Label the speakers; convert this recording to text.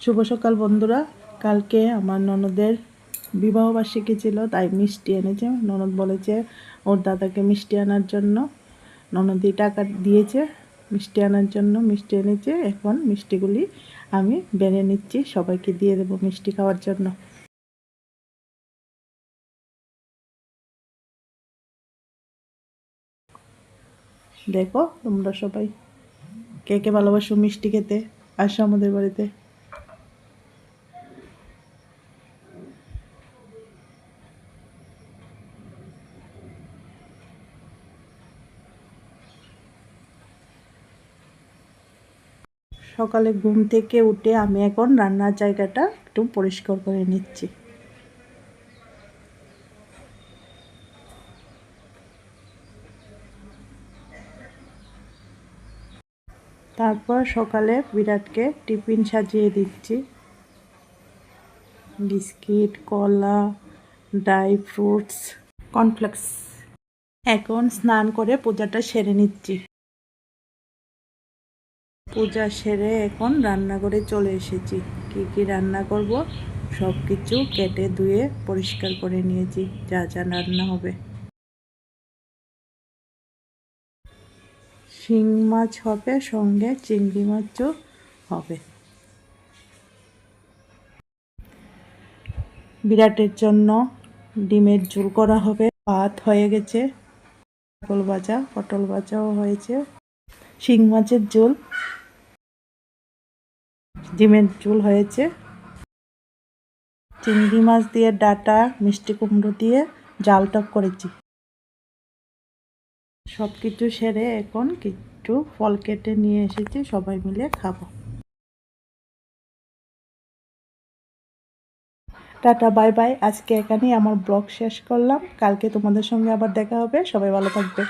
Speaker 1: শুভ সকাল বন্ধুরা। কালকে আমার ননদের বিবাহবার্ষিকী ছিল, তাই মিষ্টি এনেছে। ননদ বলেছে ওর দাদাকে মিষ্টি আনার জন্য, ননদই টাকা দিয়েছে মিষ্টি আনার জন্য। মিষ্টি এনেছে, এখন মিষ্টিগুলি আমি বেড়ে নিচ্ছি, সবাইকে দিয়ে দেবো মিষ্টি খাওয়ার জন্য। দেখো তোমরা সবাই কে কে ভালোবাসো মিষ্টি খেতে, আসো আমাদের বাড়িতে। সকালে ঘুম থেকে উঠে আমি এখন রান্নার জায়গাটা একটু পরিষ্কার করে নিচ্ছি। তারপর সকালে বিরাটকে টিফিন সাজিয়ে দিচ্ছি, বিস্কিট, কলা, ড্রাই ফ্রুটস, কর্নফ্লেক্স। এখন স্নান করে পূজাটা সেরে নিচ্ছি। পূজা সেরে এখন রান্নাঘরে চলে এসেছি। কি কি রান্না করব সব কিছু কেটে ধুয়ে পরিষ্কার করে নিয়েছি, যা যা রান্না হবে। শিং মাছ হবে, সঙ্গে চিংড়ি মাছও হবে। বিরাটের জন্য ডিমের ঝোল করা হবে। ভাত হয়ে গেছে, পটল ভাজাও হয়েছে, শিং মাছের ঝোল, ডিমের ঝোল হয়েছে, চিংড়ি মাছ দিয়ে ডাঁটা, মিষ্টি কুমড়ো দিয়ে জাল টক করেছি। সব কিছু সেরে এখন কিছু ফল কেটে নিয়ে এসেছি, সবাই মিলে খাবো। Tata, bye bye. আজকে এখানেই আমার ব্লগ শেষ করলাম। কালকে তোমাদের সঙ্গে আবার দেখা হবে। সবাই ভালো থাকবে।